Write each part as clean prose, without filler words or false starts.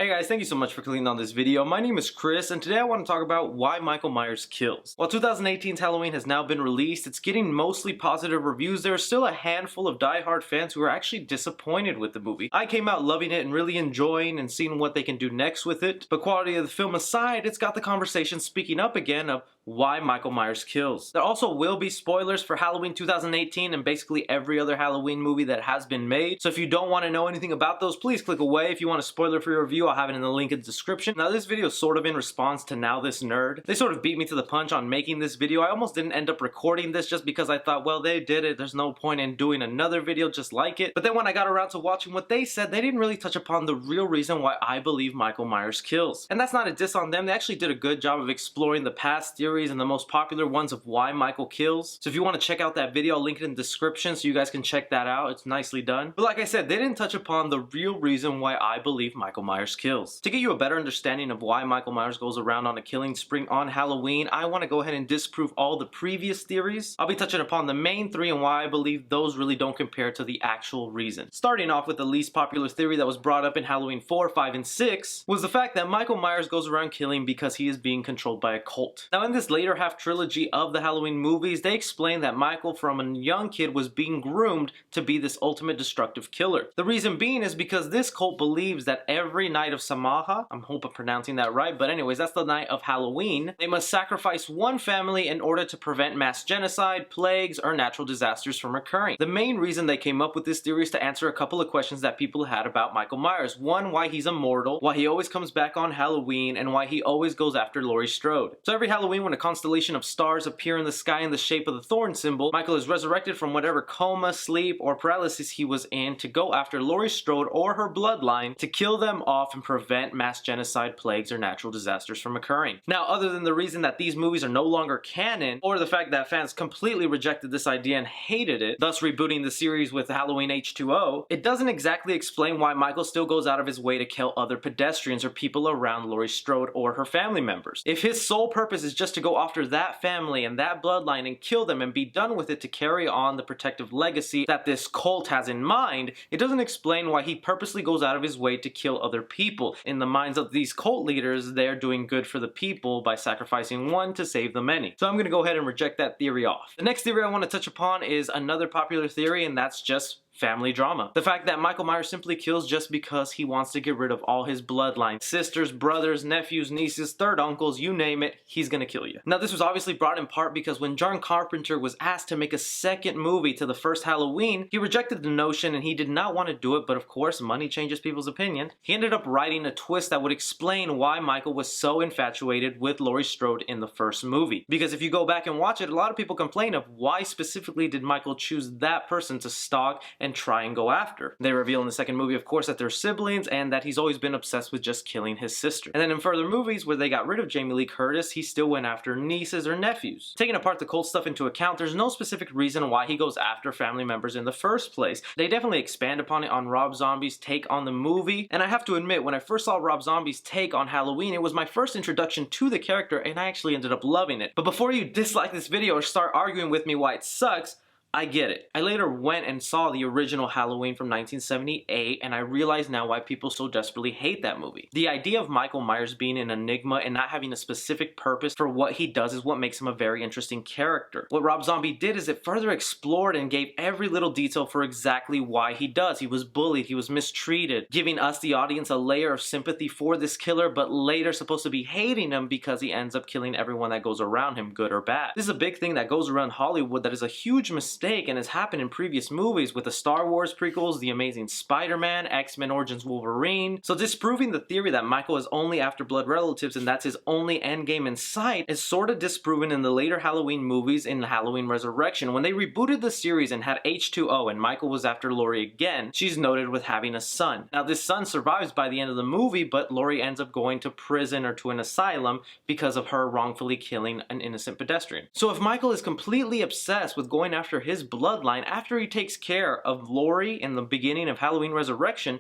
Hey guys, thank you so much for clicking on this video. My name is Chris, and today I want to talk about why Michael Myers kills. While 2018's Halloween has now been released, it's getting mostly positive reviews. There are still a handful of die-hard fans who are actually disappointed with the movie. I came out loving it and really enjoying and seeing what they can do next with it, but quality of the film aside, it's got the conversation speaking up again of why Michael Myers kills. There also will be spoilers for Halloween 2018 and basically every other Halloween movie that has been made, so if you don't want to know anything about those, please click away. If you want a spoiler for your review, I'll have it in the link in the description. Now this video is sort of in response to NowThis nerd. They sort of beat me to the punch on making this video. I almost didn't end up recording this just because I thought, well, they did it, there's no point in doing another video just like it. But then when I got around to watching what they said, they didn't really touch upon the real reason why I believe Michael Myers kills. And that's not a diss on them. They actually did a good job of exploring the past theories and the most popular ones of why Michael kills. So if you want to check out that video, I'll link it in the description so you guys can check that out. It's nicely done. But like I said, they didn't touch upon the real reason why I believe Michael Myers kills. To get you a better understanding of why Michael Myers goes around on a killing spree on Halloween, I want to go ahead and disprove all the previous theories. I'll be touching upon the main three and why I believe those really don't compare to the actual reason. Starting off with the least popular theory that was brought up in Halloween 4, 5, and 6 was the fact that Michael Myers goes around killing because he is being controlled by a cult. Now in this later half trilogy of the Halloween movies, they explain that Michael from a young kid was being groomed to be this ultimate destructive killer. The reason being is because this cult believes that every night of Samaha, I hope I'm pronouncing that right, but anyways, that's the night of Halloween, they must sacrifice one family in order to prevent mass genocide, plagues, or natural disasters from occurring. The main reason they came up with this theory is to answer a couple of questions that people had about Michael Myers. One, why he's immortal, why he always comes back on Halloween, and why he always goes after Laurie Strode. So every Halloween when a constellation of stars appear in the sky in the shape of the thorn symbol, Michael is resurrected from whatever coma, sleep, or paralysis he was in to go after Laurie Strode or her bloodline to kill them off and prevent mass genocide, plagues, or natural disasters from occurring. Now, other than the reason that these movies are no longer canon, or the fact that fans completely rejected this idea and hated it, thus rebooting the series with Halloween H2O, it doesn't exactly explain why Michael still goes out of his way to kill other pedestrians or people around Laurie Strode or her family members. If his sole purpose is just to go after that family and that bloodline and kill them and be done with it to carry on the protective legacy that this cult has in mind, it doesn't explain why he purposely goes out of his way to kill other people. In the minds of these cult leaders, they're doing good for the people by sacrificing one to save the many. So I'm going to go ahead and reject that theory off. The next theory I want to touch upon is another popular theory, and that's just family drama. The fact that Michael Myers simply kills just because he wants to get rid of all his bloodline. Sisters, brothers, nephews, nieces, third uncles, you name it, he's gonna kill you. Now this was obviously brought in part because when John Carpenter was asked to make a second movie to the first Halloween, he rejected the notion and he did not want to do it, but of course money changes people's opinion. He ended up writing a twist that would explain why Michael was so infatuated with Laurie Strode in the first movie. Because if you go back and watch it, a lot of people complain of why specifically did Michael choose that person to stalk and try and go after. They reveal in the second movie, of course, that they're siblings and that he's always been obsessed with just killing his sister. And then in further movies where they got rid of Jamie Lee Curtis, he still went after nieces or nephews. Taking apart the cult stuff into account, there's no specific reason why he goes after family members in the first place. They definitely expand upon it on Rob Zombie's take on the movie, and I have to admit, when I first saw Rob Zombie's take on Halloween, it was my first introduction to the character and I actually ended up loving it. But before you dislike this video or start arguing with me why it sucks, I get it. I later went and saw the original Halloween from 1978 and I realize now why people so desperately hate that movie. The idea of Michael Myers being an enigma and not having a specific purpose for what he does is what makes him a very interesting character. What Rob Zombie did is it further explored and gave every little detail for exactly why he does. He was bullied, he was mistreated, giving us the audience a layer of sympathy for this killer, but later supposed to be hating him because he ends up killing everyone that goes around him, good or bad. This is a big thing that goes around Hollywood that is a huge mistake and has happened in previous movies with the Star Wars prequels, The Amazing Spider-Man, X-Men Origins Wolverine. So disproving the theory that Michael is only after blood relatives and that's his only endgame in sight is sort of disproven in the later Halloween movies in Halloween Resurrection. When they rebooted the series and had H2O and Michael was after Laurie again, she's noted with having a son. Now this son survives by the end of the movie, but Laurie ends up going to prison or to an asylum because of her wrongfully killing an innocent pedestrian. So if Michael is completely obsessed with going after his bloodline after he takes care of Laurie in the beginning of Halloween Resurrection,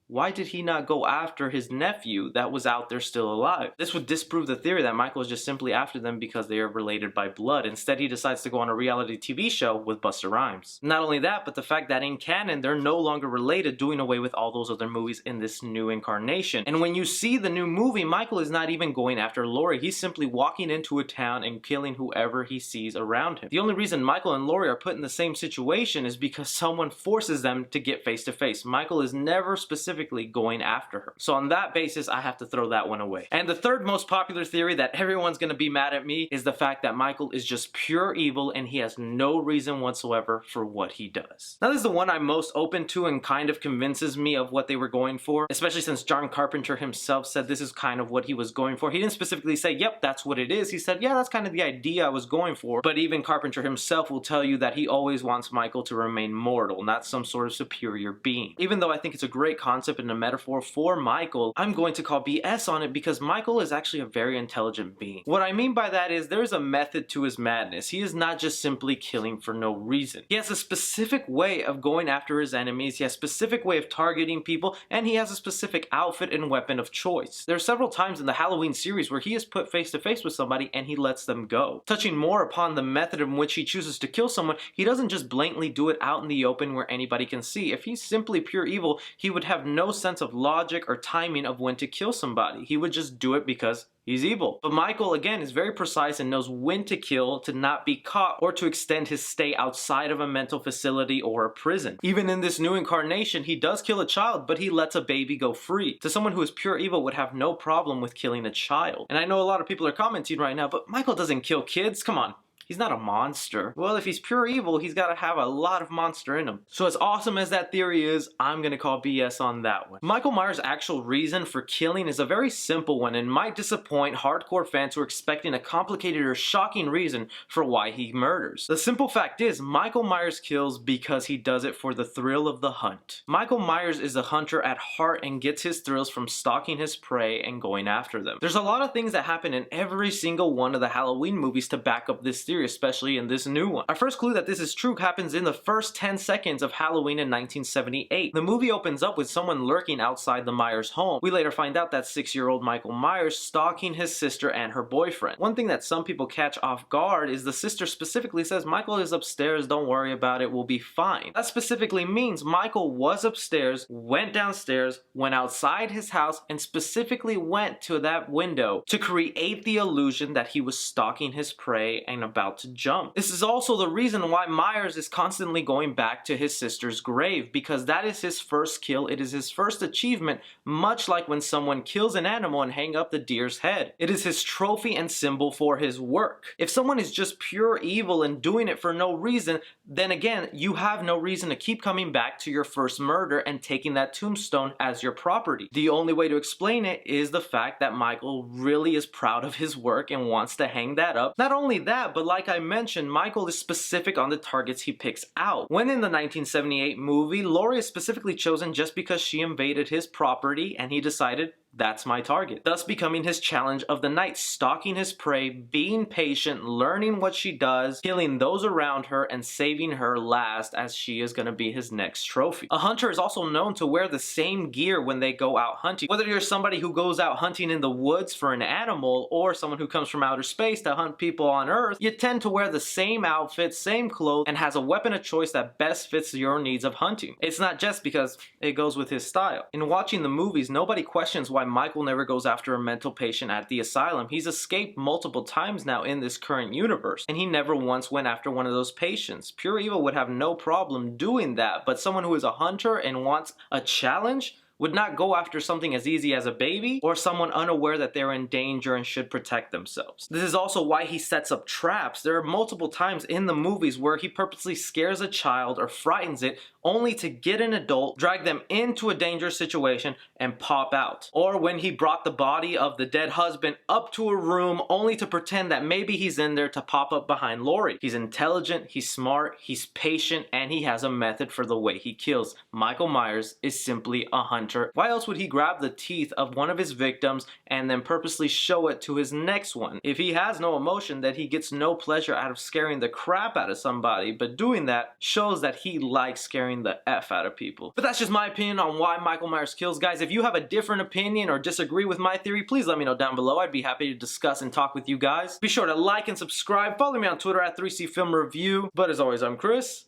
why did he not go after his nephew that was out there still alive? This would disprove the theory that Michael is just simply after them because they are related by blood. Instead, he decides to go on a reality TV show with Busta Rhymes. Not only that, but the fact that in canon, they're no longer related, doing away with all those other movies in this new incarnation. And when you see the new movie, Michael is not even going after Laurie. He's simply walking into a town and killing whoever he sees around him. The only reason Michael and Laurie are put in the same situation is because someone forces them to get face to face. Michael is never specifically going after her. So on that basis, I have to throw that one away. And the third most popular theory that everyone's gonna be mad at me is the fact that Michael is just pure evil and he has no reason whatsoever for what he does. Now this is the one I'm most open to and kind of convinces me of what they were going for, especially since John Carpenter himself said this is kind of what he was going for. He didn't specifically say, yep, that's what it is. He said, yeah, that's kind of the idea I was going for. But even Carpenter himself will tell you that he always wants Michael to remain mortal, not some sort of superior being. Even though I think it's a great concept and a metaphor for Michael, I'm going to call BS on it because Michael is actually a very intelligent being. What I mean by that is there's a method to his madness. He is not just simply killing for no reason. He has a specific way of going after his enemies, he has a specific way of targeting people, and he has a specific outfit and weapon of choice. There are several times in the Halloween series where he is put face to face with somebody and he lets them go. Touching more upon the method in which he chooses to kill someone, he doesn't just blatantly do it out in the open where anybody can see. If he's simply pure evil, he would have no sense of logic or timing of when to kill somebody. He would just do it because he's evil. But Michael, again, is very precise and knows when to kill to not be caught or to extend his stay outside of a mental facility or a prison. Even in this new incarnation, he does kill a child, but he lets a baby go free. To someone who is pure evil would have no problem with killing a child. And I know a lot of people are commenting right now, but Michael doesn't kill kids, come on. He's not a monster. Well, if he's pure evil, he's got to have a lot of monster in him. So as awesome as that theory is, I'm gonna call BS on that one. Michael Myers' actual reason for killing is a very simple one and might disappoint hardcore fans who are expecting a complicated or shocking reason for why he murders. The simple fact is, Michael Myers kills because he does it for the thrill of the hunt. Michael Myers is a hunter at heart and gets his thrills from stalking his prey and going after them. There's a lot of things that happen in every single one of the Halloween movies to back up this theory, especially in this new one. Our first clue that this is true happens in the first 10 seconds of Halloween in 1978. The movie opens up with someone lurking outside the Myers home. We later find out that 6-year-old Michael Myers stalking his sister and her boyfriend. One thing that some people catch off guard is the sister specifically says, Michael is upstairs, don't worry about it, we'll be fine. That specifically means Michael was upstairs, went downstairs, went outside his house, and specifically went to that window to create the illusion that he was stalking his prey and about to jump. This is also the reason why Myers is constantly going back to his sister's grave, because that is his first kill. It is his first achievement, much like when someone kills an animal and hang up the deer's head. It is his trophy and symbol for his work. If someone is just pure evil and doing it for no reason, then again, you have no reason to keep coming back to your first murder and taking that tombstone as your property. The only way to explain it is the fact that Michael really is proud of his work and wants to hang that up. Not only that, but like I mentioned, Michael is specific on the targets he picks out. When in the 1978 movie, Laurie is specifically chosen just because she invaded his property and he decided, that's my target, thus becoming his challenge of the night, stalking his prey, being patient, learning what she does, killing those around her, and saving her last as she is going to be his next trophy. A hunter is also known to wear the same gear when they go out hunting. Whether you're somebody who goes out hunting in the woods for an animal or someone who comes from outer space to hunt people on Earth, you tend to wear the same outfit, same clothes, and has a weapon of choice that best fits your needs of hunting. It's not just because it goes with his style. In watching the movies, nobody questions why Michael never goes after a mental patient at the asylum. He's escaped multiple times now in this current universe, and he never once went after one of those patients. Pure evil would have no problem doing that, but someone who is a hunter and wants a challenge would not go after something as easy as a baby or someone unaware that they're in danger and should protect themselves. This is also why he sets up traps. There are multiple times in the movies where he purposely scares a child or frightens it only to get an adult, drag them into a dangerous situation, and pop out. Or when he brought the body of the dead husband up to a room only to pretend that maybe he's in there to pop up behind Laurie. He's intelligent, he's smart, he's patient, and he has a method for the way he kills. Michael Myers is simply a hunter. Why else would he grab the teeth of one of his victims and then purposely show it to his next one? If he has no emotion, then he gets no pleasure out of scaring the crap out of somebody, but doing that shows that he likes scaring scaring the F out of people. But that's just my opinion on why Michael Myers kills, guys. If you have a different opinion or disagree with my theory, please let me know down below. I'd be happy to discuss and talk with you guys. Be sure to like and subscribe. Follow me on Twitter at 3CFilmReview. But as always, I'm Chris.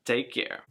Take care.